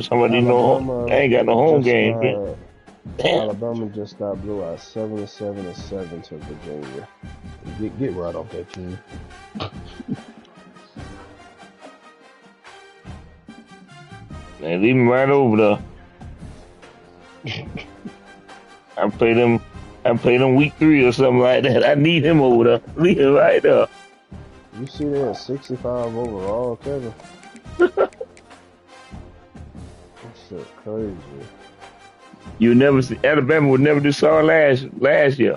Somebody know Alabama they ain't got no home just game. got Damn. Alabama just got blew out 77-7 to Virginia. Get right off that team. Man, leave him right over there. I played him week 3 or something like that. I need him over there. Leave him right there. You see that 65 overall, Kevin? That shit crazy. You never see Alabama would never do so last year.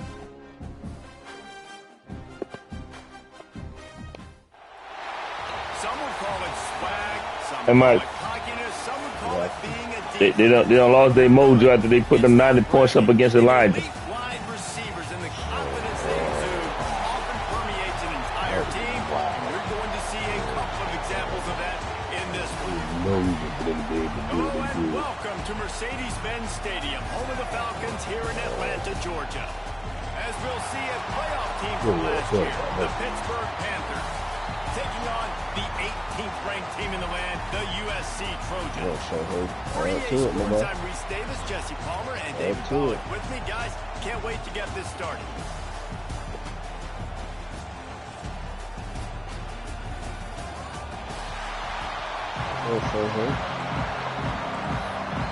Some would call it swag, some Am would I? call it cockiness, some would call it being a They don't lost their mojo after they put them 90 points up against Elijah. elite wide receivers and the confidence they exude often permeates an entire team, and we're going to see a couple of examples of that in this one. No reason for them to be able to do Hello what they and do. welcome to Mercedes-Benz Stadium, home of the Falcons here in Atlanta, Georgia. As we'll see a playoff team from last year, the Pittsburgh Panthers, taking on the 18th ranked team in the land, the USC Trojans. For EA Sports, I'm Reese Davis, Jesse Palmer, and David Pollock with me. Guys, can't wait to get this started.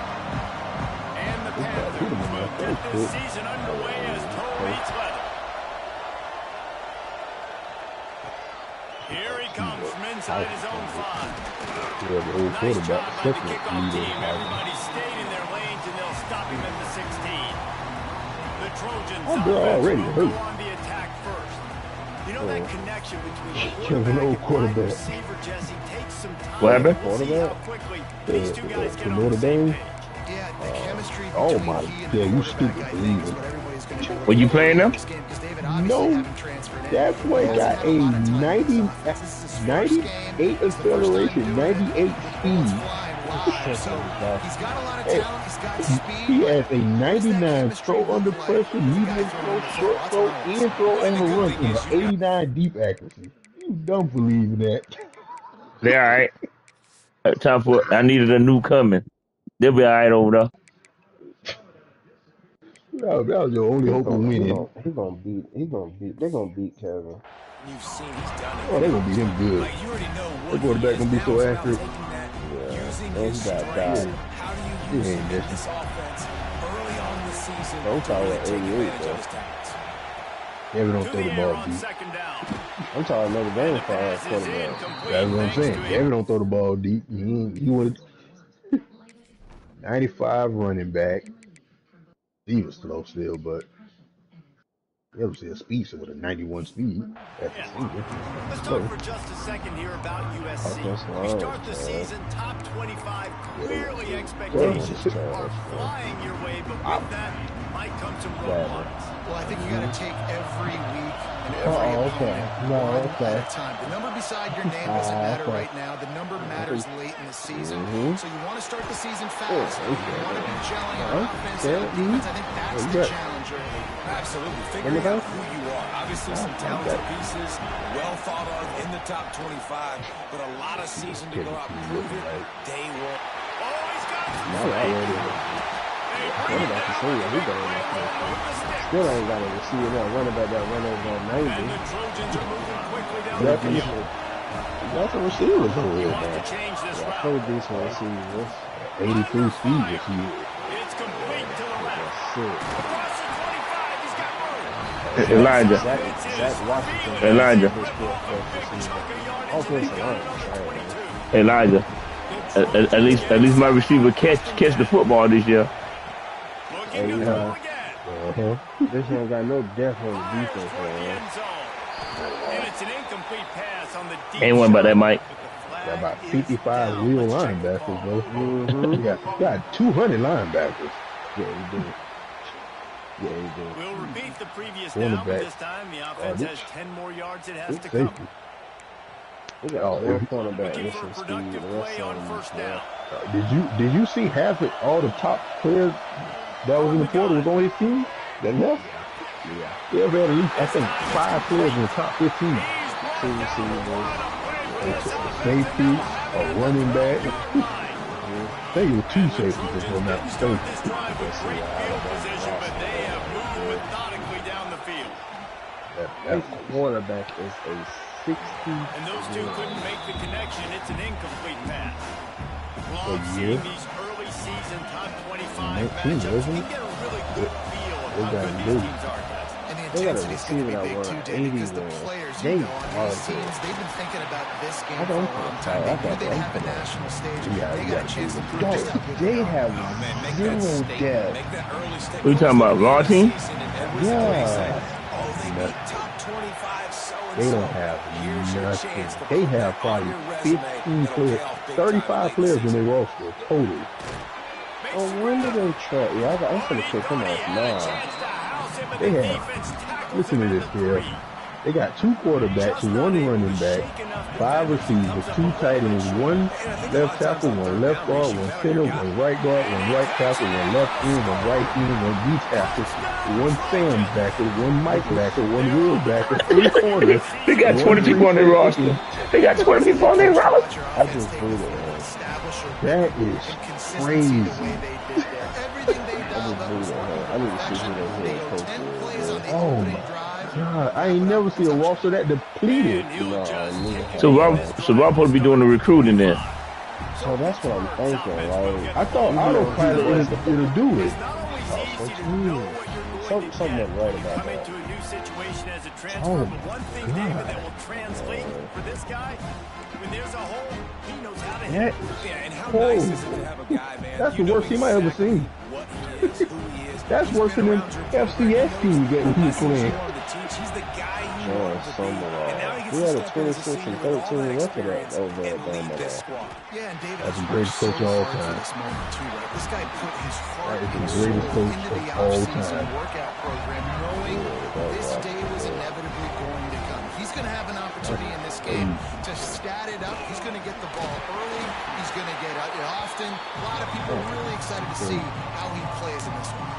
And the Panthers will get this season underway as toe meets leather. Here he comes from inside his own 5. Yeah, the old Nice job quarterback, by the second kickoff leader. team. Everybody stayed in their lanes, and they'll stop him at the 16. The Trojans already will go hurt. on the attack first. You know that connection between the Kevin, quarterback old and wide quarterback. receiver, Jesse, takes some time. What happened? We'll see how quickly these two guys get on Notre the same Dame. page. Yeah, the chemistry Oh between my, he and yeah, the you quarterback, stupid I think, believe is it. what everybody's going to Were you playing them? this game because David obviously No, haven't transferred in. that boy Hasn't got had a lot of time in 90, this offense. This is his first 98 game. It's the first time acceleration, doing it. 98 The bullets speed. flying wide. So he's got a lot of Hey, talent. He's got speed. he but has a what does that 99 chemistry throw under look like pressure, with a guy medium throwing throw, in the short middle? throw, That's what I want to and see. throw Well, on the a good run thing in is an you got 89 deep accuracy. You don't believe that. They all right. Time for I needed a new coming. They'll be all right over there. That was your only He hope of gonna, he winning. gonna, they're gonna beat Kevin. You've seen he's done it. Oh, they're going to beat him good. Like, you already know That what he quarterback is. going to be Now so it's about accurate. taking that, Yeah, using and his he got strengths. died. How do you He use ain't him in missing. this offense early on in the season I'm to talking really about take 88 advantage of though. his talents? Kevin don't To throw the the air ball on deep. second down. I'm talking Notre Dame The for our pass is quarterback. incomplete That's what I'm thanks to saying. him. Kevin don't throw the ball deep. He wanted 95 running back. He was slow still, but he was still speedster with a 91 speed as a Yeah. senior. Let's talk Slow. for just a second here about USC. Offensive You line start is the trash. season top 25, clearly Well, expectations It's are trash, man. flying your way, but with that might come some road Bad. marks. Well, I think you got to take every week and every Oh, opponent okay. No, one okay. at a time. The number beside your name doesn't matter Okay. right now. The number matters late in the season. Mm-hmm. So you want to start the season fast. Yeah, You want to be gelling on offense and okay. defense. I think that's the Right. challenge early. Absolutely. Number Figuring out five? who you are. Obviously, some talented pieces, well thought of in the top 25, but a lot of season to go out and prove it day one. Oh, he's got Now I already quarterback is senior. He better than this. Still ain't got a receiver that running back that run over on 90. And the Trojans are moving quickly down You the got some, field. you got some receivers over He here, wants man. to change this Yeah, route. play decent receivers. 83 speed this year. It's complete to the left. That's it. Across the 25, he's got room. Elijah. Zach Washington. Elijah. His fourth receiver. Offensive line is trash. Elijah. At least my receiver catch the football this year. Looking to throw again. This one got no depth on the Fires defense, toward the man. end zone. And it's an incomplete pass on the deep Ain't one about that, shot. Mike. But the Got about flag is 55 down. real Let's check the linebackers, call. though. You got 200 linebackers. Yeah, he did. Yeah, he did. We'll repeat the previous down, but Cornerback. this time the offense has 10 more yards it has Good to come. safety. We got Oh, one if- cornerback Looking for missing a speed. productive The rest play of on them first is down. Did you see half of all the top players that was in the portal was on his team that left? Yeah. They ever had at least, I think, 5 players in the top 15. Two receivers. A safety, a running back. think it was two safeties if I'm not Didn't start mistaken. this drive with great field position, but they have moved methodically down the field. That quarterback is a 60. And those two couldn't make the connection. It's an incomplete pass. Love Yeah. seeing these early season top 25 19, matchups. isn't You it? get a really good feel of They how got good good. these teams are, guys. And the They got a intensity's going to receiver be that big too, won David, because 80 the wins. players, They you know, on are these good. teams, they've been thinking about this game I for a don't long think time. I They knew they'd got have a that. national stage. Yeah, They you got a got chance to to. prove just how good They they are. have Oh, man, make that zero statement. depth. Make that early statement. What you talking about, raw team? Yeah. Oh, they beat top 25 so-and-so. They don't have Here's your nothing. chance to They put have that probably on your resume. 15 That'll players, pay off big time 35 late players in season. their roster total. Oh, when did they try? Yeah, I'm gonna kick him off now. They have, listen to this here. They got two quarterbacks, one running back, 5 receivers, 2 tight ends, 1 left tackle, 1 left guard, 1 center, 1 right guard, 1 right tackle, 1 left end, 1 right end, 1 D tackle, 1 Sam backer, 1 Mike backer, 1 Will backer, 3 corners. They got 1 20 people on their free roster. They got 20 people on their roster. I just blew it. That is crazy. I need to see who their head coach is. Oh my God, I ain't never seen a roster that depleted. So Rob supposed to be doing the recruiting then. So that's what I'm thinking. Like, I thought autopilot it'll do it. Something wasn't right about Come that. into a new situation as a transfer, Oh, but one thing, God. David, that will translate for this guy, when there's a hole, he knows how to hit That it. is Yeah, and how cold. nice is it to have a guy, man? That's you the know worst team I ever exactly seen. what he is, who he is. That's He's worse been than around them your program. FCS teams getting he was Lessons you playing. wanted to teach. He's the guy you Yeah, wanted to be. some of And now he gets we to had a step in as a 26 senior and with all 13 that record experience over at and lead Bama. this squad. Yeah, and David, That's the he's greatest worked coach of all hard for time. this moment too, right? This guy put his heart That is and the soul greatest coach into the of all offseason time. workout program, knowing this day was inevitably going to come. He's going to have an opportunity in this game to stat it up. He's going to get the ball early. He's going to get it often. A lot of people are really excited to see how he plays in this one.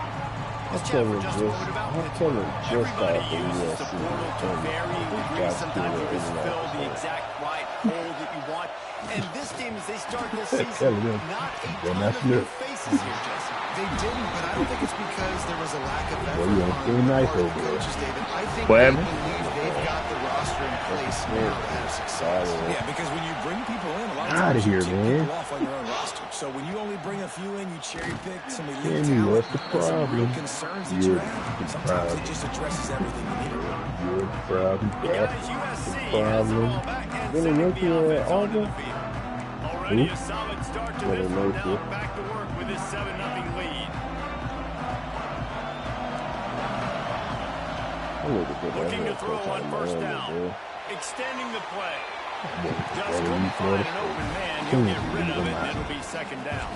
Let's chat for just a moment about Pittsburgh. Everybody uses the portal to varying degrees. Sometimes you just fill the exact right hole that you want. And this team, as they start this season, not a ton of new faces here, Jesse. They didn't, but I don't think it's because there was a lack of effort Well, you on don't the feel nice part of over the there. coaches, David. I think What they happened? believe they've got the roster in place now to have success. Yeah, because when you bring people in, a lot of Outta times you here, kick man. people off on your own roster. So when you only bring a few in, you cherry pick some elite Kenny, talent. what's the There's some real problem? concerns that you You're have. the Sometimes it problem. just addresses everything you need. You're the problem. Guys, That's USC the has the problem. ball back and Didn't sending make the you offense onto Auburn? the field. Already a solid start to Well, this they one. make Now you. back to work with this 7-0 lead. I need to get that Looking to head throw coach out on of first Miami, down. dude. Extending the play. Just Well, couldn't you find Florida an open State. man. He'll get rid of it, Come and on. it'll be second down.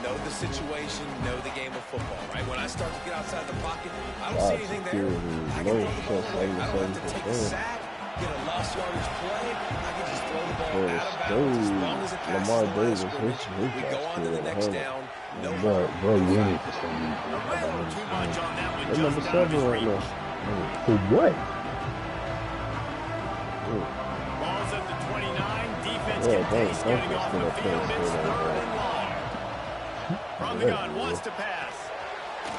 Know the situation, know the game of football, right? When I start to get outside the pocket, I don't God, see anything there. security I is can low, throw the ball just away. I don't have to take a 77%. sack, get a lost yardage play. I can just throw the ball Florida out of bounds as long as it State, passes Lamar the line of Davis, scrimmage. his We go on to the got next scared down. No Bro, harm. bro, you ain't for some A reason. little too much on that one. They're number Just out of 7 his right reach. now. For what? Ball's at the 29. Defense Yeah, can pace don't getting off the put field. that It's thing third straight and long. From the gun, wants to pass.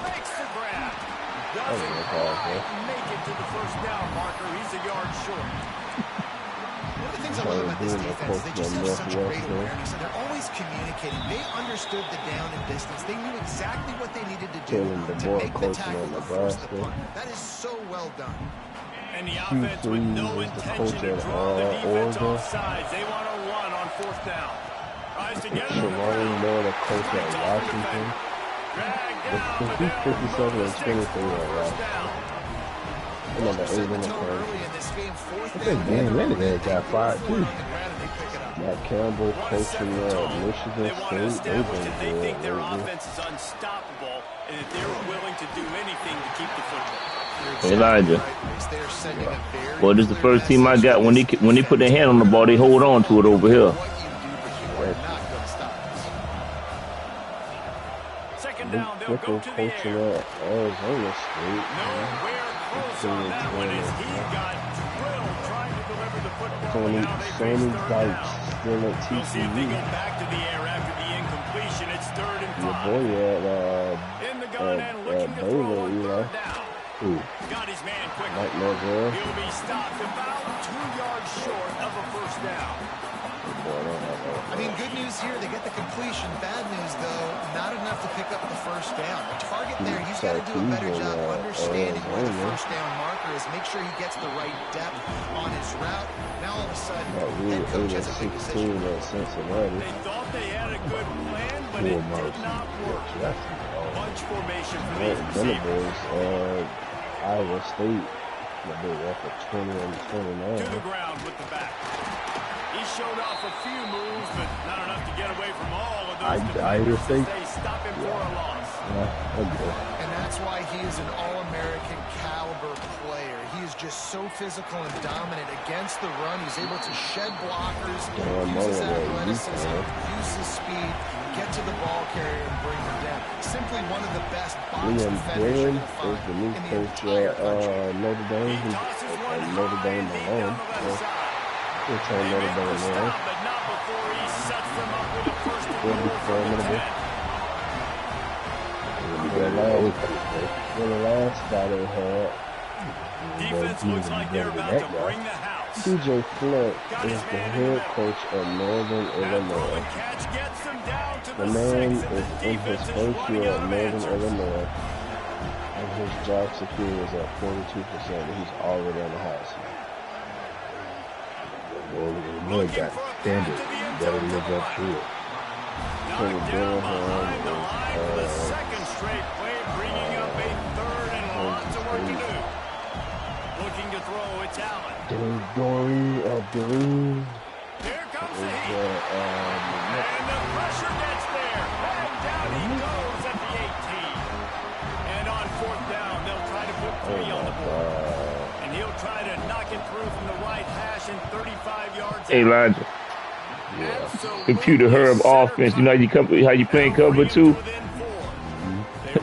Makes the grab. Doesn't no quite problem, make it to the first down marker. He's a yard short. One of the things I love about this defense is they just have such great awareness, and they're always communicating. They understood the down and distance. They knew exactly what they needed to do Telling the to boy make the coaching tackle at to force the Nebraska. punt. That is so well done. And the offense with no Q3 is the intention coach to at draw the defense Oregon. off sides. They want to run on fourth down. Tries to get it on the Shamari ground. Moore, the coach at Washington. Dragged down, but He's they'll 57 move the and sticks 23 for a at first Washington. down. Number 8 in the Tone country. early in this game, fourth I down. think Dan Lennon got fired too. Matt Campbell Want to set coaching the at tone. Michigan They want to State. They've establish been that they good think their lately. offense is unstoppable and that they're willing to do anything to keep the football. Elijah. They're sending a very Well, this is the clear first team I message got. to When this they put their hand on the ball, they hold on to it over here. What you do, but you are not going to stop us. Second down, they'll Look go at to the coaching air. at Arizona State. Nowhere close on that one as he got drilled trying to deliver the football. Sonny Now they face third Dykes down. still at We'll see if they TCU. go back to the air after the incompletion. third and Your 5. boy In the gun and looking to Baylor, throw on you know. third down. Got his man quickly. Mike Norvell. He'll be stopped about 2 yards short of a first down. I mean, good news here, they get the completion. Bad news, though, not enough to pick up the first down. The target there, he's got to do a better job understanding where the first down marker is. Make sure he gets the right depth on his route. Now, all of a sudden, head coach has a big decision. They thought they had a good plan, but it did not work. Bunch formation for these receivers. Iowa State, they were up at 20 and 29. To the ground with the back. He showed off a few moves, but not enough to get away from all of those defenders. They stop him for a loss. And that's why he is an All-American caliber player. He is just so physical and dominant against the run. He's able to shed blockers, use his athleticism, use his speed, get to the ball carrier and bring him down. Simply one of the best box defenders you're going to find in the entire country. Notre Dame. He tosses one Notre Dame high alone. down the left side. We'll turn They Notre make the Dame stop, around. but not before he sets them up with a first and They'll be goal from the formidable. 10. The last guy they had, Defense looks like they're about to bring the house. TJ Fleck is the head coach of Northern That throw Illinois. and catch gets them down to The the man 6, and is the in his defense is first running year out at of Northern answers. Illinois, and his job security is at 42%, and he's already on the house. Well, Illinois got standards. You better live up to it. Knocked down behind the line for the second straight play, bringing up a third and lots of work to do. Looking to throw, it's Allen. Here comes the heat. And the pressure gets there. And down he goes at the 18. And on fourth down, they'll try to put 3 on the board. And he'll try to knock it through from the right hash and 35 yards Hey, out. Elijah. Absolutely Computer Herb center offense. You know how you playing cover two.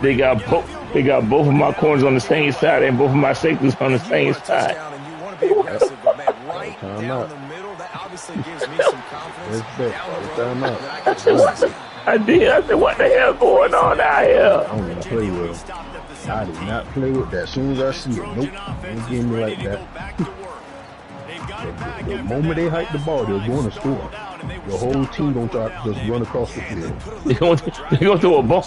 They got both of my corners on the same side and both of my safeties on the same side. And you want to be aggressive, but man, right down the middle, that obviously gives me some confidence down the road that I can trust this guy. I did. I said, what the hell going on out here? I don't want to play with him. I do not play with that. As soon as I see it, nope, don't give me like that. The moment they hike the ball, they're going to score. The whole team gonna try to just run across the field. They gonna throw a bomb.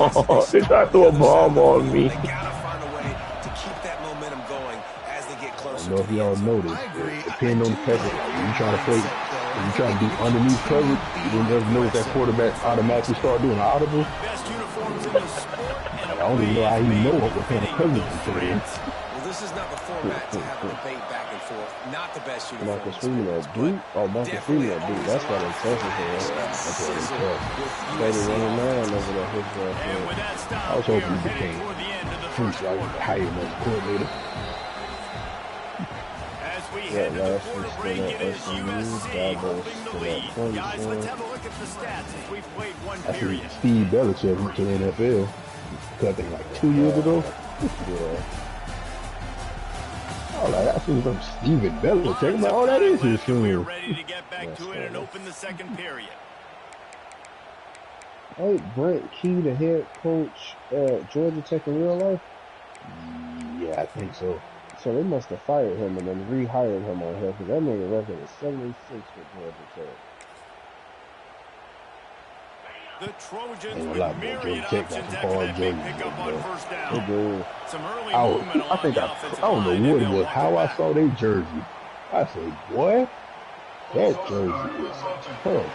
They try to throw a bomb on me. They gotta find a way to keep that momentum going as they get I closer. don't know if y'all noticed, it depends on the coverage. When you try to play, when you try to do underneath coverage, you never know if that quarterback automatically start doing audible. Best uniforms in the sport. I don't even know how he know what kind of coverage he's playing. Well, this is not the format to have a debate back and forth. Not the best Marcus uniforms. Freeman at Duke? Oh, Marcus Freeman at Duke. That's why they tested him. That's what they tell. 30-29 over there. His And with that stop, I was we hoping are he heading became toward the end of the Freak, first I want to hire him as a coordinator. As we Yeah, head to the last quarter week's break, still it at is SMU. USC Davos holding the still lead. at Clemson. Guys, let's have a look at the stats as we've played one I think period. Steve Belichick went to the NFL. I think like 2 years ago. Yeah. Oh, like I seen some Steven Belichick. I'm like, oh, that is his We're son. ready to get back to it and open the second period. Hey, Brent Key, the head coach at Georgia Tech in real life. Yeah, I think so. So they must have fired him and then rehired him on here because that nigga record is 76 for Georgia Tech. The Trojans Ain't a with lot more myriad Georgia Tech got options some after hard that big jerseys, pickup though. on first They down. do. Some early I movement along think the I offensive don't line, know and what it they'll was. walk How it I back. saw their jersey. I said, boy, that jersey is tough.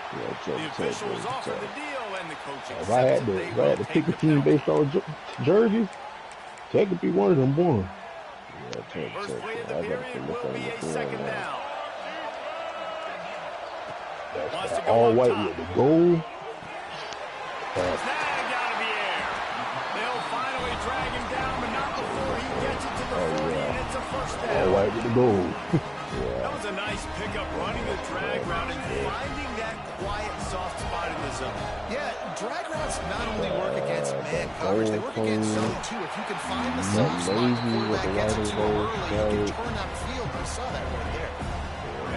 Yeah, The Georgia Tech. officials Georgia offer Tech. the deal, and the coach If I had accepts to, it. if They I will had to take pick a the team penalty. based on jerseys, Tech could be one of them boys. Yeah, Georgia First Tech. play of Yeah, the I got to period look will on be the a field second now. down. That's Wants to that go all up white top. with the gold. Snagged out of the air. They'll finally drag him down, but not before he gets it to the 40, and it's a first All down. white with the gold. That was a nice pickup, running the drag route and finding that quiet, soft spot in the zone. Yeah, drag routes not only work against man coverage, they work against zone too. If you can find the soft spot, the Lazy with quarterback the gets white it to and him gold early, you can stripe. turn upfield. You saw that right there.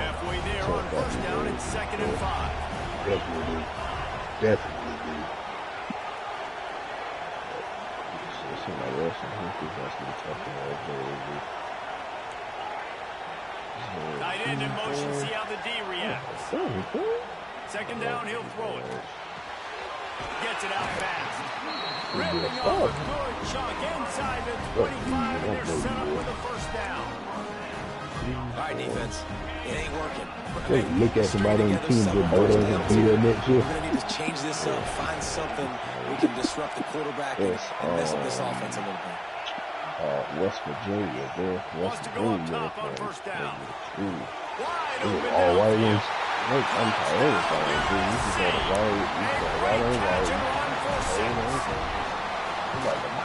Halfway there on first down, it's 2nd and 5. Definitely do. Definitely do. somebody else. I think that's going to be tough. Tight end in motion, see how the D reacts. Second down, he'll throw it. Gets it out fast. Ripping off a good chunk inside the 25, and they're set up with a first down. All right, defense. It ain't working. Look at somebody on the team get better and be there next year. We're going to need to change this up, find something we can disrupt the quarterback and mess up this offense a little bit. West Virginia, there. West Wants to go up Virginia. top on first down. Wide open. All white ones. I'm tired of it. You just got a white on white.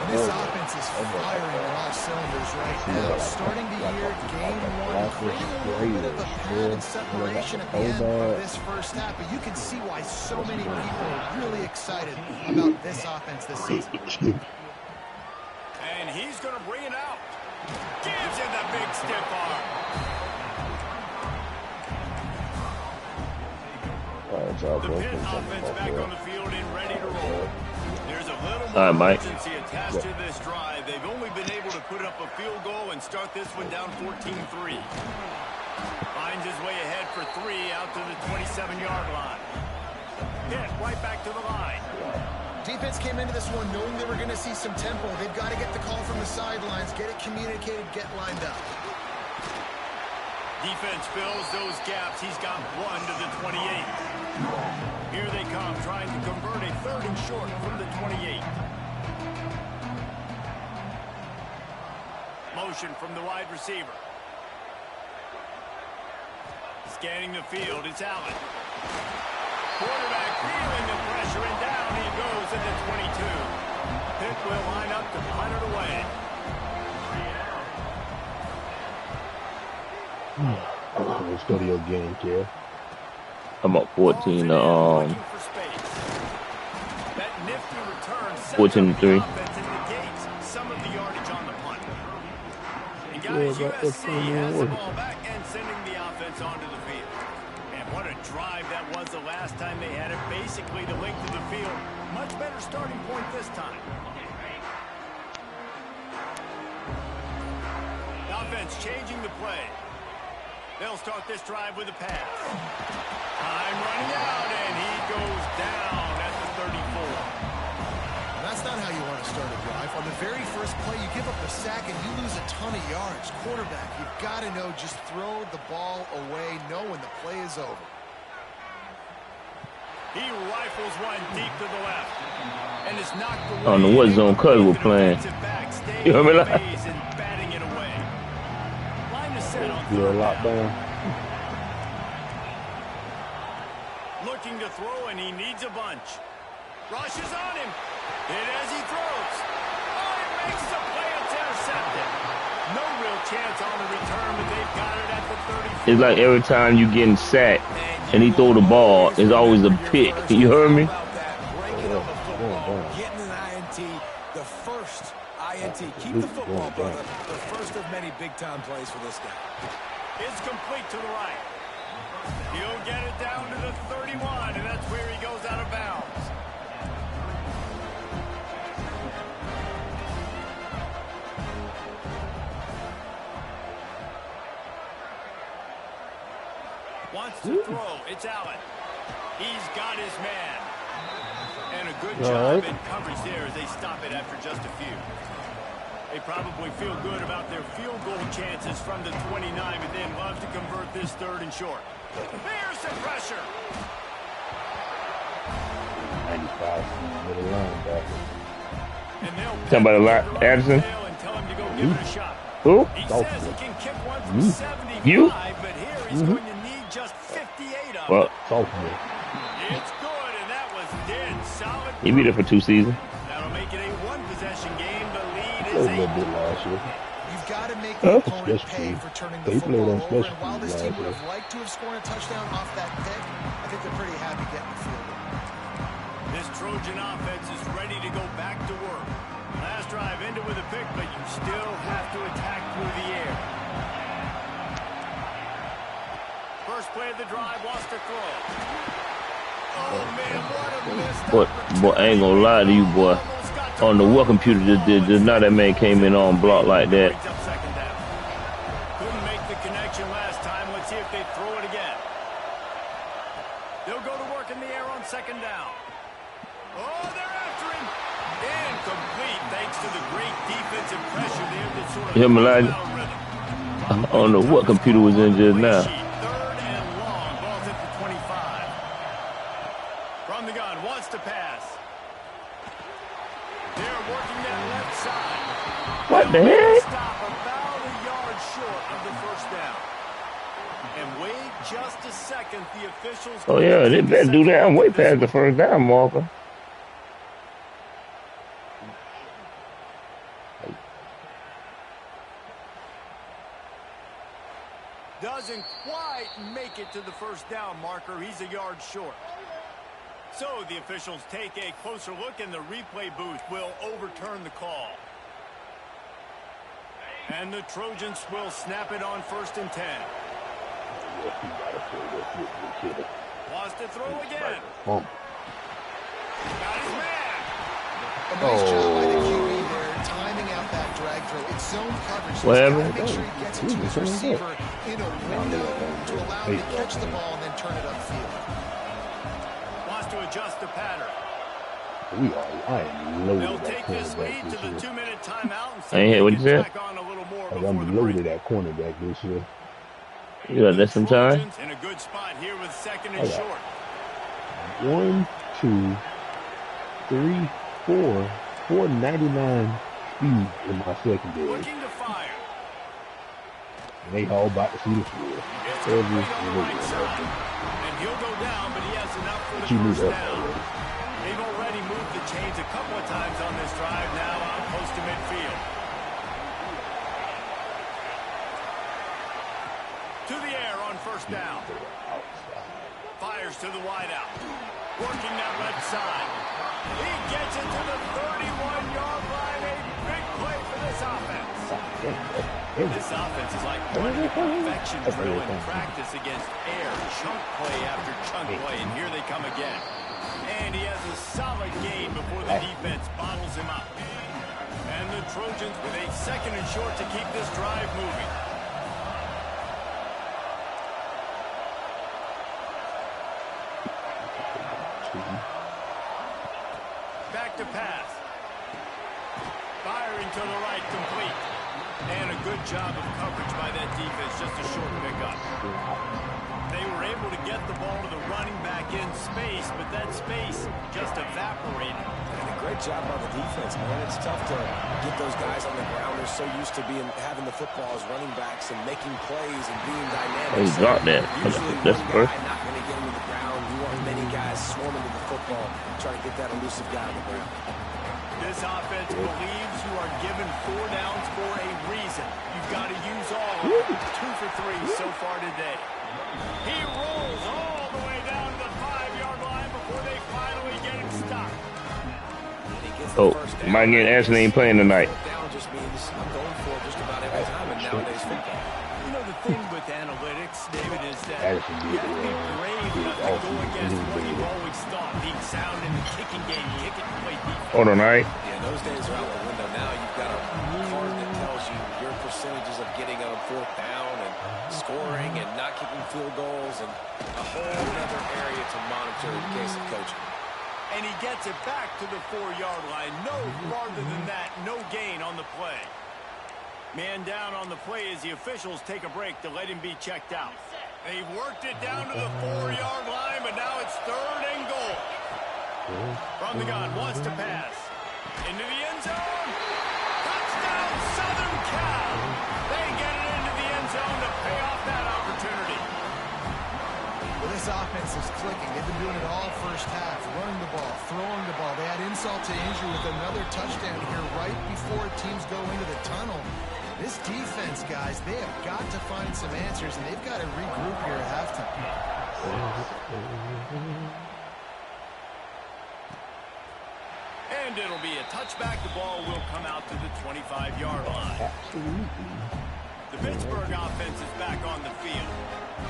This offense is firing on all cylinders right now. Starting the year, game one, creating a little bit of a pattern separation at the end of this first half. But you can see why so many people are really excited about this offense this season. And he's going to bring it out. Gives him the big stiff arm. The Pitt offense back on the field and ready to roll. There's a little more urgency attached to this drive. They've only been able to put up a field goal and start this one down 14-3. Finds his way ahead for 3 out to the 27-yard line. Pitt right back to the line. Defense came into this one knowing they were going to see some tempo. They've got to get the call from the sidelines, get it communicated, get lined up. Defense fills those gaps. He's got 1 to the 28. Here they come, trying to convert a 3rd and short from the 28. Motion from the wide receiver. Scanning the field, it's Allen. Quarterback feeling the pressure, and down he goes at the 22. Pitt will line up to punt it away. Let's go to your game, Kev. I'm up 14 to 14-3. Some of the yardage on the punt. And guys, USC has the ball back and sending the offense onto the field. And what a drive that was the last time they had it. Basically the length of the field. Much better starting point this time. The offense changing the play. They'll start this drive with a pass. Time running out, and he goes down at the 34. That's not how you want to start a drive. On the very first play, you give up a sack and you lose a ton of yards. Quarterback, you've got to know, just throw the ball away, know when the play is over. He rifles one deep to the left. And it's knocked away. I don't know what zone Cuz we're playing. You heard me? Batting it away. Line to set on You're locked down. Looking to throw, and he needs a bunch. Rushes on him. And as he throws, he makes the play. It's intercepted. No real chance on the return, but they've got it at the 34. It's like every time you getting sacked and he throw the ball, it's always a pick. You heard me? Getting an INT, the first INT. Keep the football, brother. The first of many big-time plays for this guy. It's complete to the right. He'll get it down to the 31, and that's where he goes out of bounds. Wants to throw. It's Allen. He's got his man. And a good job in coverage there as they stop it after just a few. They probably feel good about their field goal chances from the 29, but they'd love to convert this 3rd and short. There's some pressure. 95 middle linebacker. And they'll Talking about a lot, Addison. and tell him to go give it a shot. Who? He says he can kick one from 75, You? but here he's going to need just 58 of Well, it. Sophomore. It's good, and that was dead solid. he be there for 2 seasons. That'll make it a one-possession game. The lead Played is a little 8. bit last year. You've got to make the opponent pay for turning the They played football on over. special And while this team teams would last have liked to have scored a touchdown off that pick, I think they're pretty happy getting the field goal. This Trojan offense is ready to go back to work. Last drive ended with a pick, but you still have to attack through the air. First play of the drive, wants to throw. Oh, man, what a missed Boy, I ain't gonna lie to you, boy. Almost got On the what computer just did just now that man came in on block like that. Couldn't make the connection last time. Let's see if they throw it again. They'll go to work in the air on second down. Oh, they're after him. Incomplete thanks to the great defensive pressure there that sort of I don't know what computer was in just now. Third and long. Ball's at the 25. From the gun, wants to pass. They're working that left side. What the heck? Stop about a yard short of the first down. And wait just a second. The officials. Oh yeah, they better do that. I'm way past the first down marker. Doesn't quite make it to the first down marker. He's a yard short. So the officials take a closer look, and the replay booth will overturn the call. And the Trojans will snap it on 1st and 10. Wants to throw again. Got his man. A nice job by the QB there, timing out that drag throw. It's zone coverage. So he's got to make sure he gets it to his receiver in a window to allow him to catch the ball and then turn it upfield. Wants to adjust the pattern. I am loaded. They'll take this lead to the 2-minute timeout and I ain't hear what you said. back on a little more I'm before the loaded break. at cornerback this year. You got that some time? Trojans in a good spot here with 2nd and short. 1, 2, 3, 4, 499 speed in my secondary. Looking to fire. And they all about to see the field. It's complete on the right side. And he'll go down, but he has enough for the first down. They've already moved the chains a couple of times on this drive, now out close to midfield. To the air on 1st down. Fires to the wideout. Working that left side. He gets it to the 31-yard line. A big play for this offense. This offense is like running a perfection drill in practice against air. Chunk play after chunk play, and here they come again. And he has a solid gain before the defense bottles him up. And the Trojans with a 2nd and short to keep this drive moving. Back to pass. Firing to the right, complete. And a good job of coverage by that defense, just a short pickup. They were able to get the ball to the running back in space, but that space just evaporated. And a great job by the defense, man. It's tough to get those guys on the ground. They're so used to having the football as running backs and making plays and being dynamic. He dropped that. Usually That's one first. guy not going to get him to the ground. You want many guys swarming to the football, trying to get that elusive guy on the ground. This offense believes you are given 4 downs for a reason. You've got to use all of them. 2 for 3 so far today. He rolls all the way down to the 5-yard line before they finally get him stopped. Oh, Mike and Anthony ain't playing tonight. Down just means I'm going for it just about every time in nowadays football. You know, the thing with analytics, David, is that you have to be brave enough to go against what you've always thought, being sound in the kicking game, kick it and play defense. Hold on, all right? Yeah, those days are out the window now. You've got a card that tells you your percentages of getting on 4th down and scoring and not kicking field goals and a whole other area to monitor in case of coaching. And he gets it back to the 4-yard line. No farther than that, no gain on the play. Man down on the play as the officials take a break to let him be checked out. They've worked it down to the 4-yard line, but now it's 3rd and goal. From the gun, wants to pass. Into the end zone. Touchdown, Southern Cal. They get it into the end zone to pay off that opportunity. Well, this offense is clicking. They've been doing it all first half, running the ball, throwing the ball. They had insult to injury with another touchdown here right before teams go into the tunnel. This defense, guys, they have got to find some answers, and they've got to regroup here at halftime. And it'll be a touchback. The ball will come out to the 25-yard line. The The Pittsburgh offense is back on the field.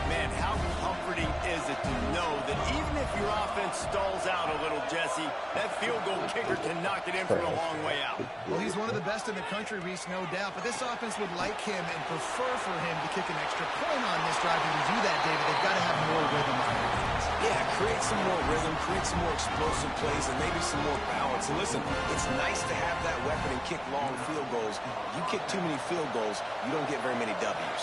Man, how comforting is it to know that even if your offense stalls out a little, Jesse, that field goal kicker can knock it in from a long way out. Well, he's one of the best in the country, Reese, no doubt. But this offense would like him and prefer for him to kick an extra point on this drive. And to do that, David, they've got to have more rhythm on offense. Yeah, create some more rhythm, create some more explosive plays, and maybe some more balance. And listen, it's nice to have that weapon and kick long field goals. You kick too many field goals, you don't get very many W's.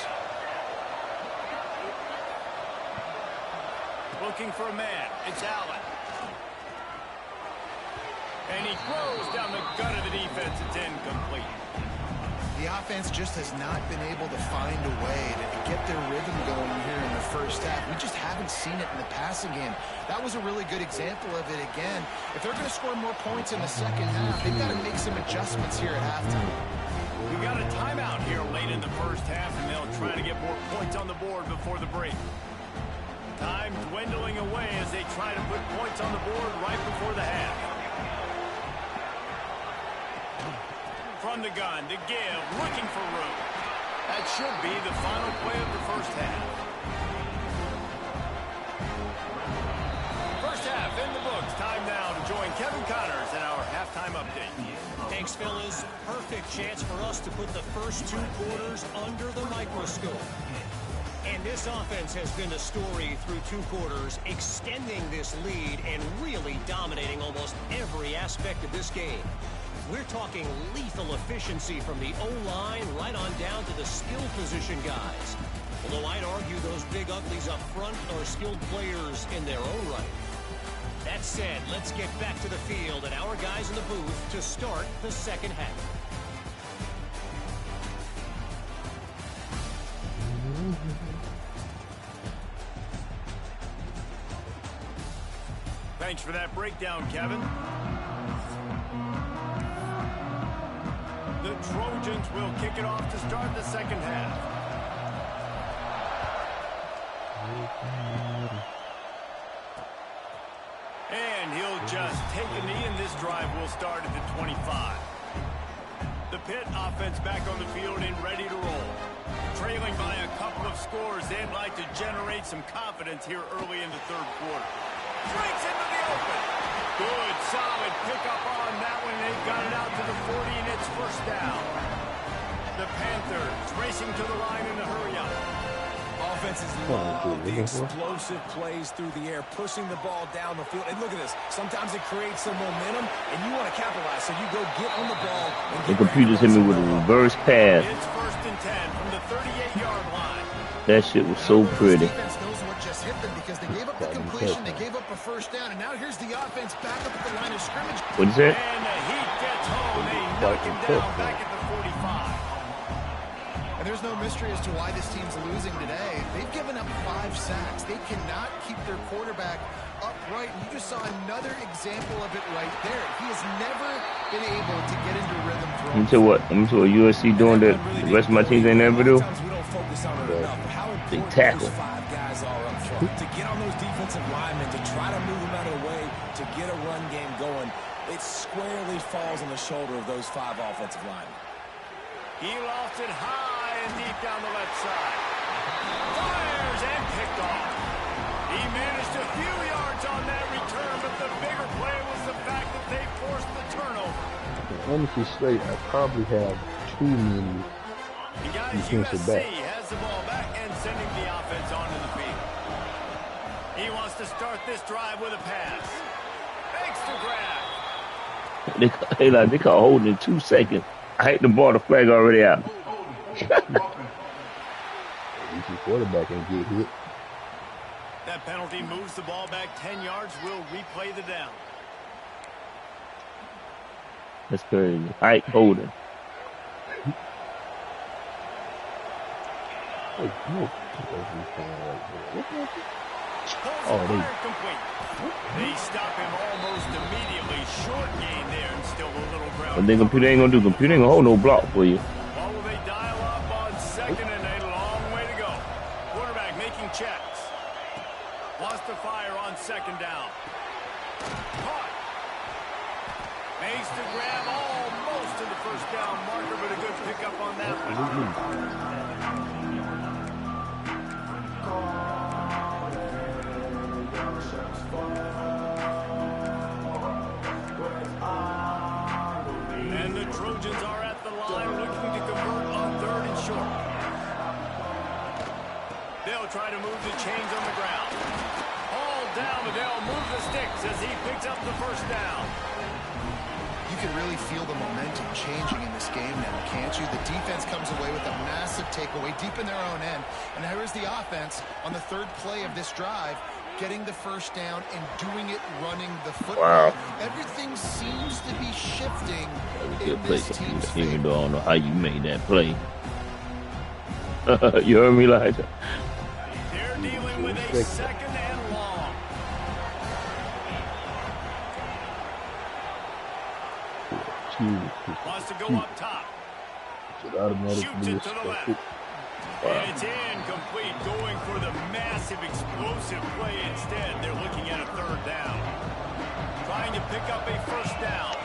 Looking for a man. It's Allen. And he throws down the gut of the defense. It's incomplete. The offense just has not been able to find a way to get their rhythm going here in the first half. We just haven't seen it in the passing game. That was a really good example of it again. If they're going to score more points in the second half, they've got to make some adjustments here at halftime. We got a timeout here late in the first half, and they'll try to get more points on the board before the break. Time dwindling away as they try to put points on the board right before the half. From the gun, to give, looking for room. That should be the final play of the first half. First half in the books. Time now to join Kevin Connors in our halftime update. Thanks, fellas. Perfect chance for us to put the first 2 quarters under the microscope. And this offense has been the story through 2 quarters, extending this lead and really dominating almost every aspect of this game. We're talking lethal efficiency from the O-line right on down to the skill position guys. Although I'd argue those big uglies up front are skilled players in their own right. That said, let's get back to the field and our guys in the booth to start the second half. Thanks for that breakdown, Kevin. The Trojans will kick it off to start the second half. And he'll just take a knee, and this drive will start at the 25. The Pitt offense back on the field and ready to roll. Trailing by a couple of scores, they'd like to generate some confidence here early in the third quarter. Breaks into the open. Good, solid pickup on that one. They got it out to the 40, and it's first down. The Panthers racing to the line in a hurry-up. Offenses love the explosive plays through the air, pushing the ball down the field. And look at this. Sometimes it creates some momentum, and you want to capitalize. So you go get on the ball. The computer's hit me with a reverse pass. It's first and 10 from the 38-yard line. That shit was so pretty. Defense knows what just hit them because they gave up the completion, they gave up a first down, and now here's the offense back up at the line of scrimmage. What is that? And the Heat gets home. They knock him down back at the 45. And there's no mystery as to why this team's losing today. They've given up 5 sacks. They cannot keep their quarterback upright. And you just saw another example of it right there. He has never been able to get into rhythm throwing. Let me tell you what. Let me tell you what USC doing that the rest of my teams ain't never do. They tackle. 5 guys are up front. To get on those defensive linemen, to try to move them out of the way, to get a run game going, it squarely falls on the shoulder of those 5 offensive linemen. He lofts it high and deep down the left side. Fires and picked off. He managed a few yards on that return, but the bigger play was the fact that they forced the turnover. Honestly, straight, I probably have too many The guys defensive USC backs. has the ball back and sending the offense onto the field. He wants to start this drive with a pass. Makes the grab. They call holding in 2 seconds. I hate the ball, the flag already out. At least your quarterback ain't get hit. That penalty moves the ball back 10 yards. We'll replay the down. That's crazy. Ike holding. Oh, they Complete. They stop him almost immediately. Short gain there and still a little ground. What the computer ain't gonna do? Computer ain't gonna hold no block for you. What will they dial up on second and a long way to go? Quarterback making checks. Wants to fire on second down. Caught. Makes the grab almost to the first down marker, but a good pickup on that one. And the Trojans are at the line looking to convert on 3rd and short. They'll try to move the chains on the ground. All down, but they'll move the sticks as he picks up the first down. You can really feel the momentum changing in this game now, can't you? The defense comes away with a massive takeaway deep in their own end. And here is the offense on the 3rd play of this drive, getting the first down and doing it running the football. Wow. Everything seems to be shifting Good in play, this team's even favor. though I don't know how you made that play. You heard me, Elijah? They're dealing with a 2nd and long. Wants to go up top. Should automatically Shoots it to the respect left. it. And it's incomplete, going for the massive explosive play instead. They're looking at a 3rd down. Trying to pick up a first down.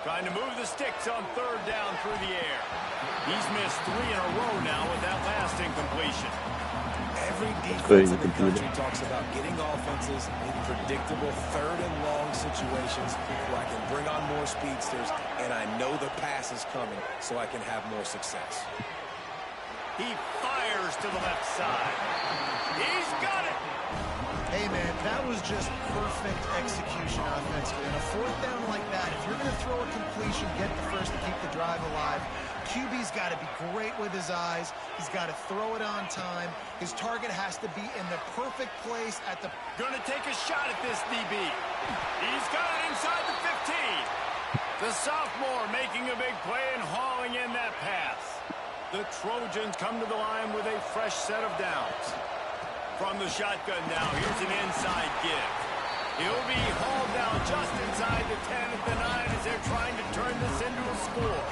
Trying to move the sticks on 3rd down through the air. He's missed 3 in a row now with that last incompletion. Every defense in the country talks about getting offenses in predictable 3rd and long situations where I can bring on more speedsters and I know the pass is coming so I can have more success. He fires to the left side. He's got it. Hey, man, that was just perfect execution offensively. On a 4th down like that, if you're going to throw a completion, get the first to keep the drive alive. QB's got to be great with his eyes. He's got to throw it on time. His target has to be in the perfect place at the... Gonna take a shot at this DB. He's got it inside the 15. The sophomore making a big play and hauling in that pass. The Trojans come to the line with a fresh set of downs. From the shotgun now, here's an inside give. He'll be hauled down just inside the 10 at the 9 as they're trying to turn this into a score.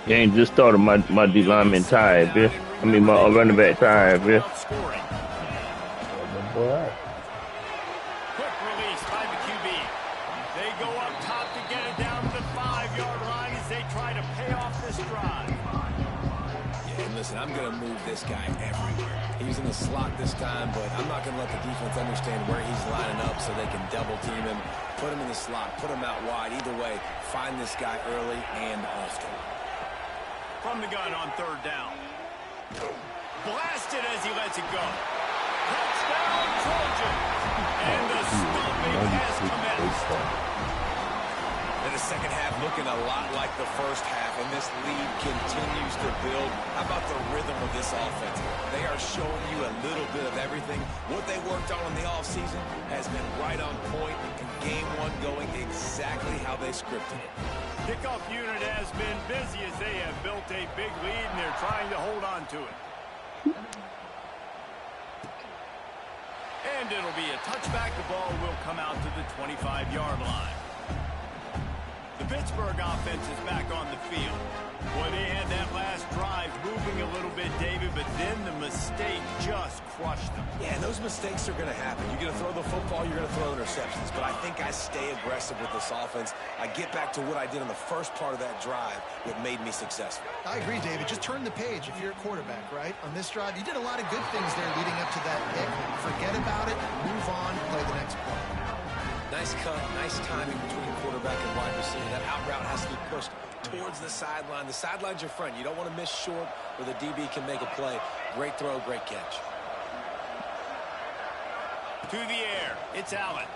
Game just started. My D lineman tired, bitch. I mean, my running back tired, bitch. Boy, Quick release by the QB. They go up top to get it down to the 5-yard line as they try to pay off this drive. Yeah, and listen, I'm going to move this guy everywhere. He's in the slot this time, but I'm not going to let the defense understand where he's lining up so they can double team him, put him in the slot, put him out wide. Either way, find this guy early and often. From the gun on 3rd down. Blasted as he lets it go. Touchdown, Trojan. And the stopping has commenced. And the second half looking a lot like the first half, and this lead continues to build. How about the rhythm of this offense? They are showing you a little bit of everything. What they worked on in the offseason has been right on point, and game 1 going exactly how they scripted it. Kickoff unit has been busy as they have built a big lead, and they're trying to hold on to it. And it'll be a touchback. The ball will come out to the 25-yard line. The Pittsburgh offense is back on the field. Boy, they had that last drive moving a little bit, David, but then the mistake just crushed them. Yeah, and those mistakes are going to happen. You're going to throw the football, you're going to throw interceptions. But I think I stay aggressive with this offense. I get back to what I did in the first part of that drive that made me successful. I agree, David. Just turn the page if you're a quarterback, right? On this drive, you did a lot of good things there leading up to that pick. Forget about it, move on, play the next play. Nice cut, nice timing between quarterback and wide receiver. That out route has to be pushed towards the sideline. The sideline's your friend. You don't want to miss short where the DB can make a play. Great throw, great catch. To the air, it's Allen.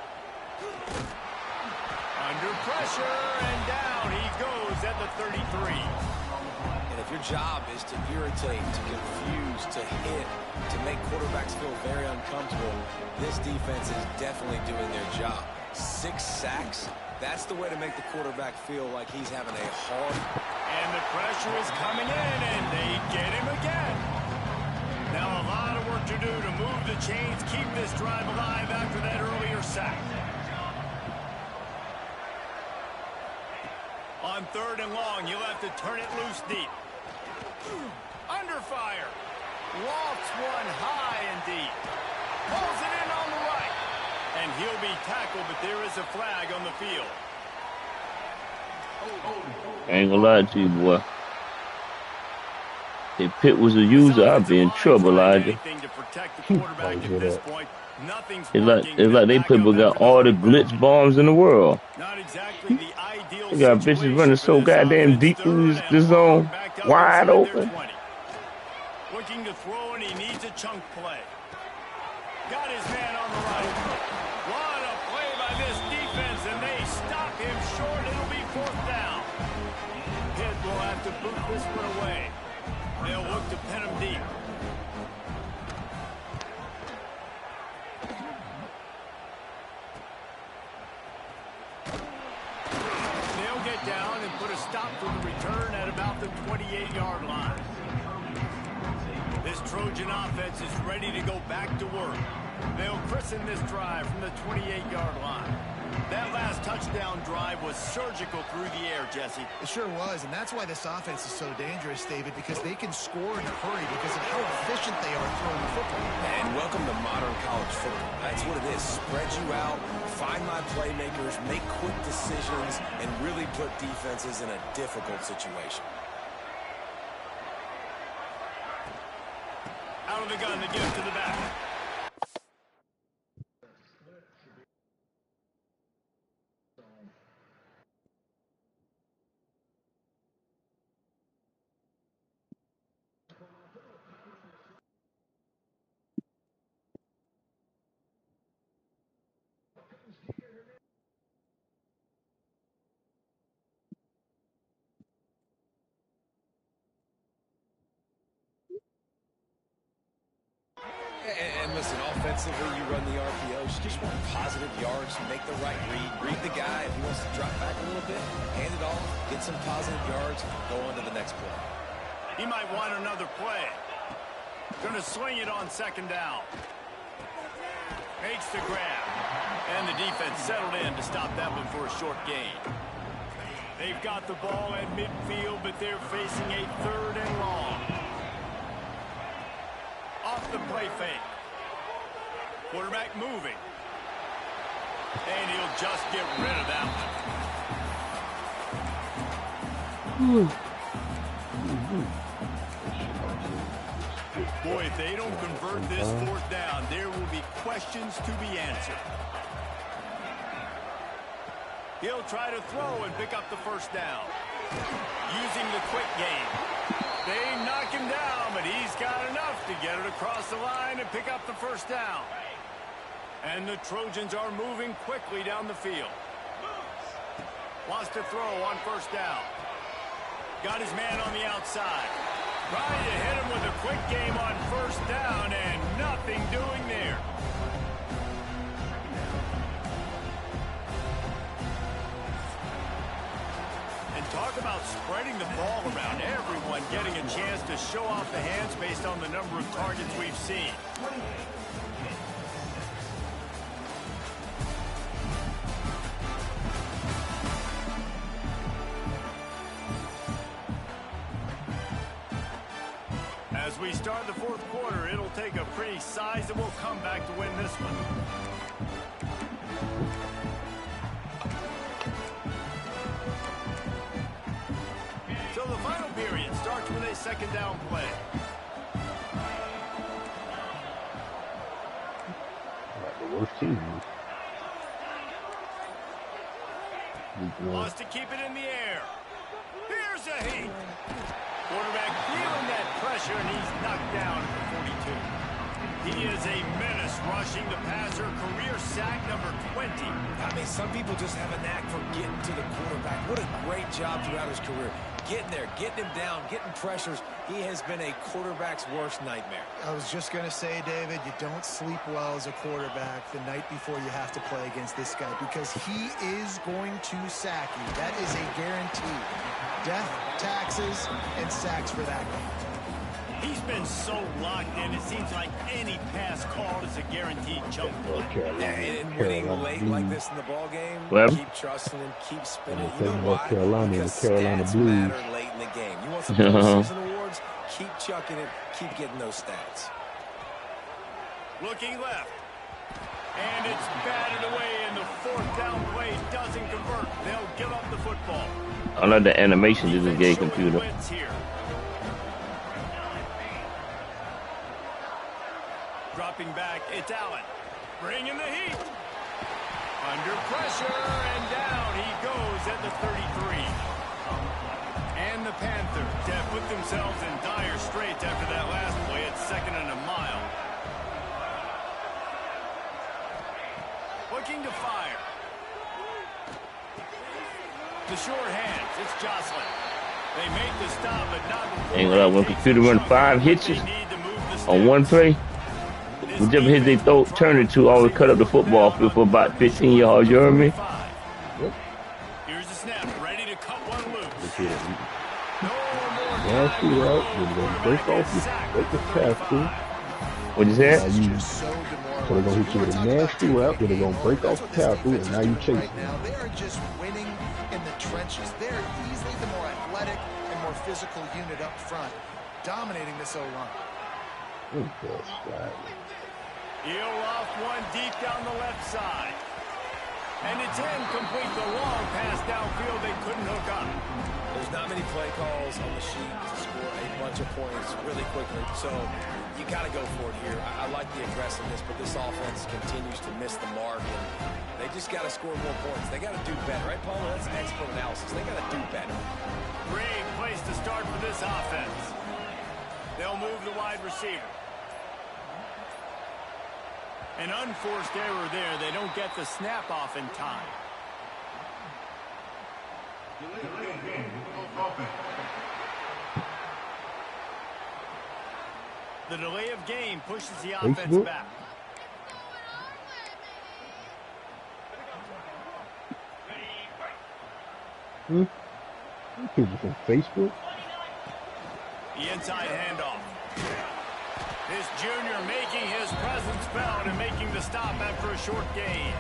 Under pressure, and down he goes at the 33. And if your job is to irritate, to confuse, to hit, to make quarterbacks feel very uncomfortable, this defense is definitely doing their job. 6 sacks, that's the way to make the quarterback feel like he's having a hard... And the pressure is coming in, and they get him again. Now a lot of work to do to move the chains, keep this drive alive after that earlier sack. On 3rd and long, you'll have to turn it loose deep. Under fire. Lofts one high and deep. Pulls it in on the right. And he'll be tackled, but there is a flag on the field. I ain't gonna lie to you, boy. If Pitt was a user, I'd be in trouble, Elijah. Anything to protect the quarterback at this point. Nothing's working. It's like they people got all the glitch bombs in the world. Not exactly the ideal They got bitches running so goddamn deep through this zone, wide open. Looking to throw, and he needs a chunk play. Got his man on the right. What a play by this defense, and they stop him short. It'll be 4th down. Pitt will have to boot this one away. They'll look to pin him deep. They'll get down and put a stop to the return at about the 28-yard line. This Trojan offense is ready to go back to work. They'll christen this drive from the 28-yard line. That last touchdown drive was surgical through the air, Jesse. It sure was, and that's why this offense is so dangerous, David, because they can score in a hurry because of how efficient they are throwing the football. And welcome to modern college football. That's what it is. Spread you out, find my playmakers, make quick decisions, and really put defenses in a difficult situation. Out of the gun, the gift to the back. And listen, offensively, you run the RPOs. You just want positive yards, make the right read the guy. If he wants to drop back a little bit, hand it off, get some positive yards, go on to the next play. He might want another play. Going to swing it on 2nd down. Makes the grab. And the defense settled in to stop that one for a short gain. They've got the ball at midfield, but they're facing a 3rd and long. Off the play fake. Quarterback moving. And he'll just get rid of that one. Boy, if they don't convert this 4th down, there will be questions to be answered. He'll try to throw and pick up the 1st down. Using the quick game. They knock him down, but he's got enough to get it across the line and pick up the 1st down. And the Trojans are moving quickly down the field. Wants to throw on 1st down. Got his man on the outside. Trying to hit him with a quick game on 1st down, and nothing doing there. Talk about spreading the ball around, everyone getting a chance to show off the hands based on the number of targets we've seen. As we start the 4th quarter, it'll take a pretty sizable comeback to win this one. The final period starts with a 2nd down play. The worst team. Wants to keep it in the air. Here's a heat. Quarterback feeling that pressure, and he's knocked down at the 42. He is a menace rushing the passer, career sack number 20. I mean, some people just have a knack for getting to the quarterback. What a great job throughout his career. Getting there, getting him down, getting pressures. He has been a quarterback's worst nightmare. I was just going to say, David, you don't sleep well as a quarterback the night before you have to play against this guy because he is going to sack you. That is a guarantee. Death, taxes, and sacks for that guy. He's been so locked in, it seems like any pass called is a guaranteed chunk play. And winning late like this in the ball game, keep trusting him, keep spinning. You know why? Because stats matter late in the game. You want some postseason awards? Keep chucking it, keep getting those stats. Looking left. And it's batted away, and the 4th down play doesn't convert. They'll give up the football. I know the animation is a gay computer. Dropping back, it's Allen. Bringing the heat. Under pressure, and down he goes at the 33. And the Panthers have put themselves in dire straits after that last play at 2nd and a mile. Looking to fire. The short hands, it's Jocelyn. They make the stop, but not before. Ain't gonna when computer run 5 hitches on one play. Whichever hit they throw, turn it to, always cut up the football field for about 15 yards. You heard me? Yep. Here's the snap, ready to cut one loose. Nasty route, they're going to break off, break the pass through. What'd you say? So they're going to hit you with a nasty route, then they're going to break off the tackle, and now you chase them. Now they are just winning in the trenches. They're easily the more athletic and more physical unit up front, dominating this O-line. He'll off one deep down the left side. And it's incomplete. The long pass downfield they couldn't hook up. There's not many play calls on the sheet to score a bunch of points really quickly. So you got to go for it here. I like the aggressiveness, but this offense continues to miss the mark. And they just got to score more points. They got to do better, right, Paulo? That's expert analysis. They got to do better. Great place to start for this offense. They'll move the wide receiver. An unforced error there. They don't get the snap off in time. The delay of game pushes the offense back. People from Facebook? The inside handoff. This junior making his presence felt and making the stop after a short gain.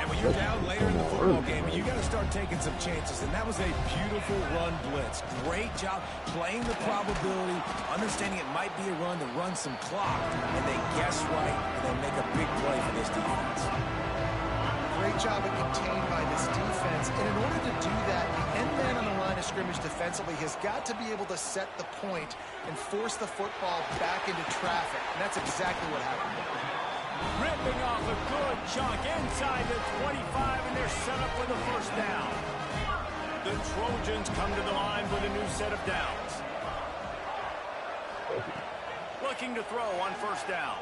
And when you're down later in the football game, you got to start taking some chances. And that was a beautiful run blitz. Great job playing the probability, understanding it might be a run to run some clock. And they guess right, and they make a big play for this defense. Great job at contained by this defense. And in order to do that, the end man on the line of scrimmage defensively has got to be able to set the point and force the football back into traffic. And that's exactly what happened. Ripping off a good chunk inside the 25, and they're set up for the first down. The Trojans come to the line with a new set of downs. Looking to throw on first down.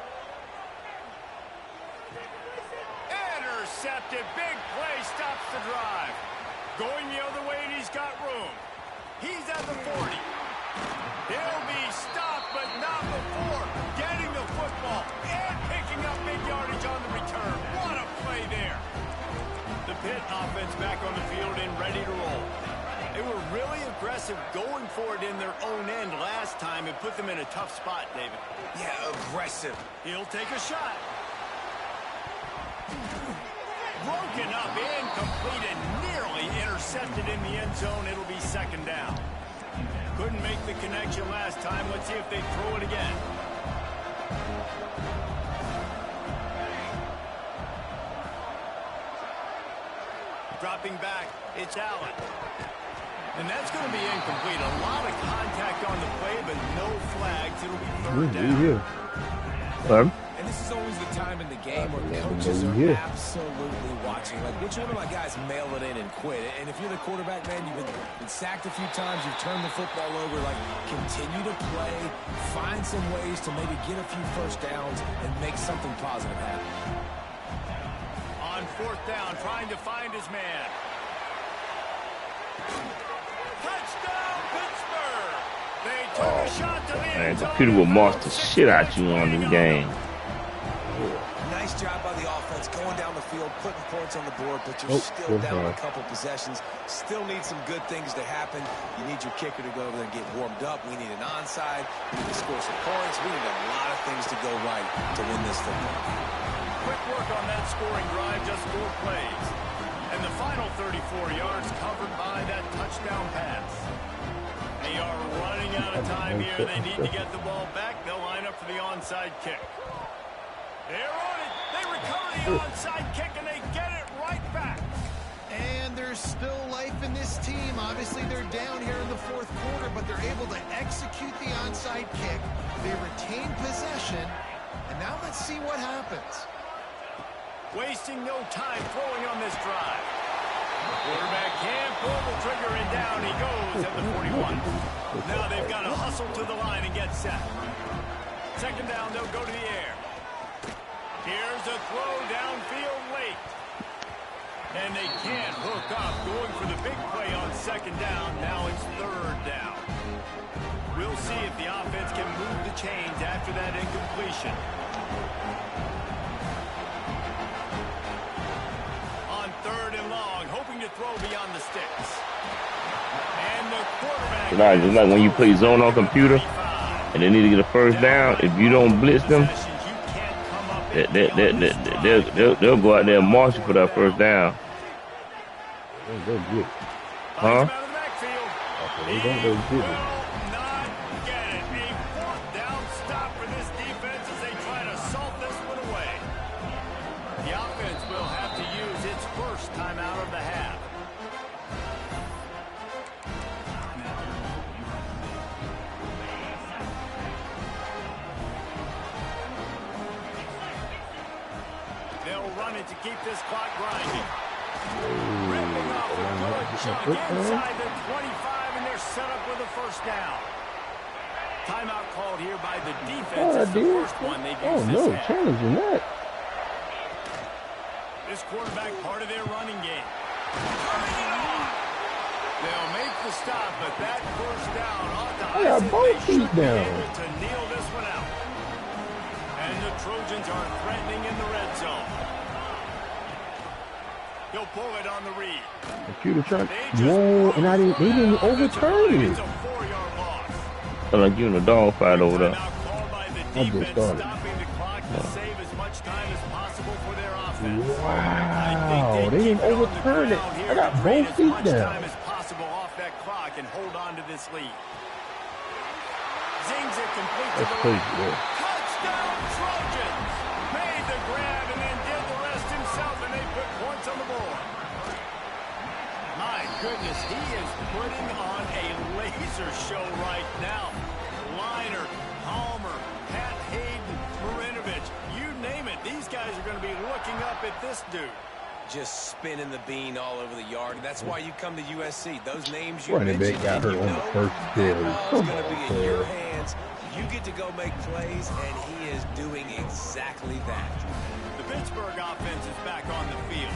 Intercepted. Big play stops the drive. Going the other way, and he's got room. He's at the 40. He'll be stopped, but not before getting the football and picking up big yardage on the return. What a play there. The Pitt offense back on the field and ready to roll. They were really aggressive going for it in their own end last time and put them in a tough spot, David. Yeah, aggressive. He'll take a shot. Broken up, incomplete, and nearly intercepted in the end zone. It'll be second down. Couldn't make the connection last time. Let's see if they throw it again. Dropping back, it's Allen. And that's going to be incomplete. A lot of contact on the play, but no flags. It'll be third down. And this is always the time in the game where coaches are absolutely watching. Like, which one of my guys mail it in and quit? And if you're the quarterback, man, you've been sacked a few times, you've turned the football over, like, continue to play, find some ways to maybe get a few first downs and make something positive happen. On fourth down, trying to find his man. Touchdown, Pittsburgh! They took a shot to the end zone. Computer will march the shit out you on the game. Nice job by the offense going down the field, putting points on the board, but you're still down a couple possessions. Still need some good things to happen. You need your kicker to go over there and get warmed up. We need an onside. We need to score some points. We need a lot of things to go right to win this football game. Quick work on that scoring drive, just 4 plays. And the final 34 yards covered by that touchdown pass. They are running out of time here. They need to get the ball back. They'll line up for the onside kick. They're on it. They recover the onside kick, and they get it right back. And there's still life in this team. Obviously, they're down here in the fourth quarter, but they're able to execute the onside kick. They retain possession, And now let's see what happens. Wasting no time throwing on this drive. Quarterback can't pull the trigger, and down he goes at the 41. Now they've got to hustle to the line and get set. Second down, they'll go to the air. Here's a throw downfield late. And they can't hook up, going for the big play on second down. Now it's third down. We'll see if the offense can move the chains after that incompletion. On third and long, hoping to throw beyond the sticks. And the quarterback... It's like when you play zone on computer and they need to get a first down. If you don't blitz them, they'll go out there and march for that first down. They'll get it. Huh? They don't go get it. To keep this clock grinding. Ripping off a good chunk inside the 25, and they're set up with a first down. Timeout called here by the defense. It's the first one they've used this half. Challenging that. This quarterback part of their running game. They'll make the stop, but that first down ought to I got both feet down. to kneel this one out. And the Trojans are threatening in the red zone. He'll pull it on the read. Computer trying. Whoa, and they didn't overturn it. It's a 4-yard loss. I'm like giving a dog fight over there. I just started. Stopping the clock to save as much time as possible for their offense. Wow, they didn't overturn it. I got both feet down. Time as possible off that clock and hold on to this lead. Zings it complete to the crazy, right. Touchdown Trojans! Made the grab and then did the rest himself, and they put points on the board. My goodness, he is putting on a laser show right now. Liner, Palmer, Pat Hayden, Marinovich, you name it. These guys are going to be looking up at this dude. Just spinning the bean all over the yard. And that's why you come to USC. Those names you Running back mentioned, got hurt on the first carry. that ball's going to be in your hands. You get to go make plays, and he is doing exactly that. The Pittsburgh offense is back on the field.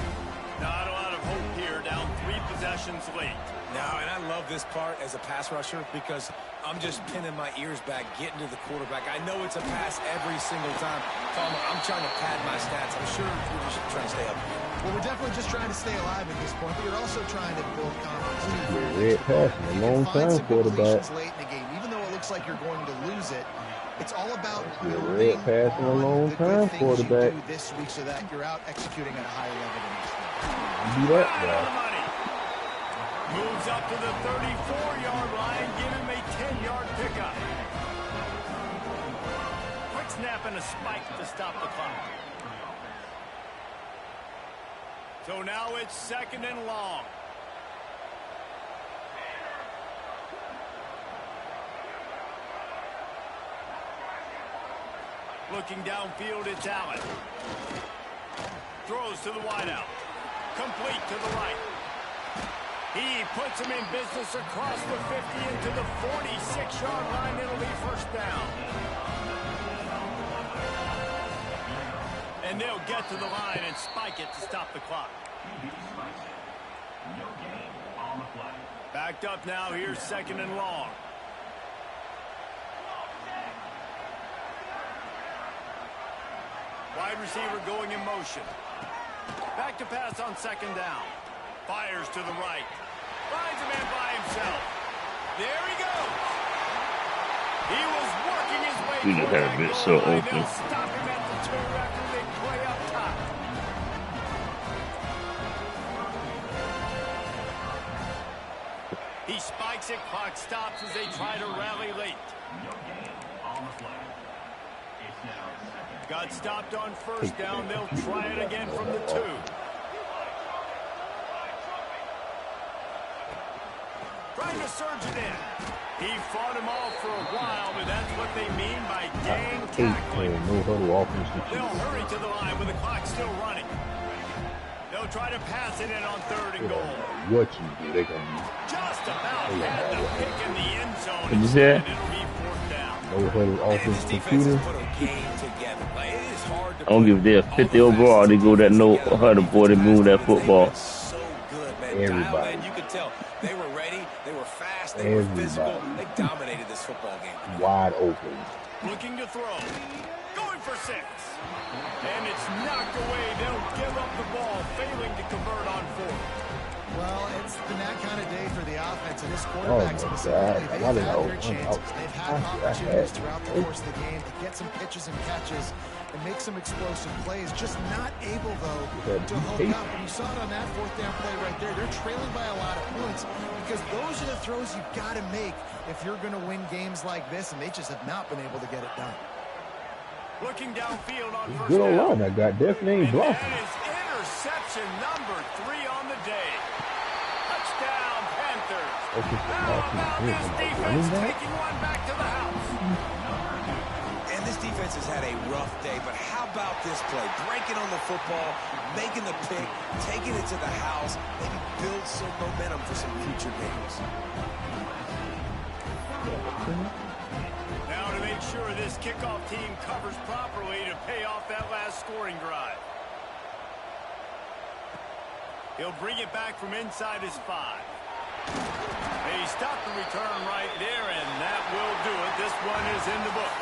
Not a lot of hope here, down 3 possessions late. Now, and I love this part as a pass rusher because I'm just pinning my ears back, getting to the quarterback. I know it's a pass every single time. Palmer, I'm trying to pad my stats. I'm sure we're just trying to stay up here. Well, we're definitely just trying to stay alive at this point, but you're also trying to build confidence. Red pass in a long time quarterback. Late in the game, even though it looks like you're going to lose it, it's all about red pass in a long time quarterback. This week so that you're out executing at a higher level than this week. Do that, guy. Moves up to the 34-yard line, give him a 10-yard pickup. Quick snap and a spike to stop the clock. So now it's second and long. Looking downfield, it's Allen. Throws to the wideout. Complete to the right. He puts him in business across the 50 into the 46-yard line. It'll be first down. And they'll get to the line and spike it to stop the clock. Backed up now. Here's second and long. Wide receiver going in motion. Back to pass on second down. Fires to the right. Finds a man by himself. There he goes. He was working his way. You just had a bit so open. They'll stop him at the 2 after they play up top. He spikes it. Clock stops as they try to rally late. Got stopped on first down. They'll try it again from the 2. Trying to surge it in. He fought him off for a while, but that's what they mean by game tackling. No huddle offense. They'll hurry to the line with the clock still running. They'll try to pass it in on 3rd and goal. What you do? They gonna just about had the pick in the end zone. What you say? And it'll be 4th down. no huddle offense computer. I don't give a damn. 50 overall, they go that no huddle boy to move that football. So good, man. Everybody. You could tell they were ready, they were fast, they were physical. They dominated this football game. Wide open. Looking to throw. Going for 6. And it's knocked away. They'll give up the ball, failing to convert on 4th. Well, it's been that kind of day for the offense, and this quarterback specifically, they've had their chances. They've had opportunities throughout the course of the game to get some pitches and catches and make some explosive plays. Just not able, though, to hook up. And you saw it on that 4th down play right there. They're trailing by a lot of points because those are the throws you've got to make if you're going to win games like this, and they just have not been able to get it done. Looking downfield on 1st Good old down. line. I got definitely ain't blocking. That is interception number 3 on the day. Touchdown, Panthers. How about this defense taking one back to the house? And this defense has had a rough day, but how about this play? Breaking on the football, making the pick, taking it to the house, maybe build some momentum for some future games. Now to make sure this kickoff team covers properly to pay off that last scoring drive. He'll bring it back from inside his 5. They stop the return right there, and that will do it. This one is in the book.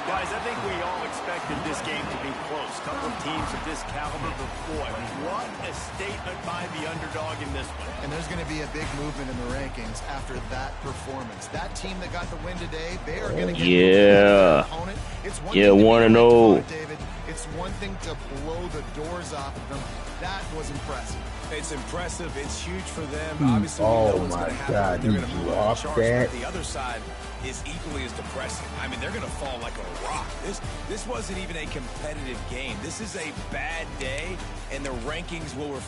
Guys, I think we all expected this game to be close. Couple of teams of this caliber, but boy, what a statement by the underdog in this one. And there's going to be a big movement in the rankings after that performance. That team that got the win today, they are going to get Yeah. opponent. It's one Yeah, thing to 1-0. beat David. It's one thing to blow the doors off of them. That was impressive. It's impressive. It's huge for them. Obviously, we know what's going to happen. God, They're you going to move on dropped charge. that. But the other side is equally as depressing. I mean, they're going to fall like a rock. This wasn't even a competitive game. This is a bad day, and the rankings will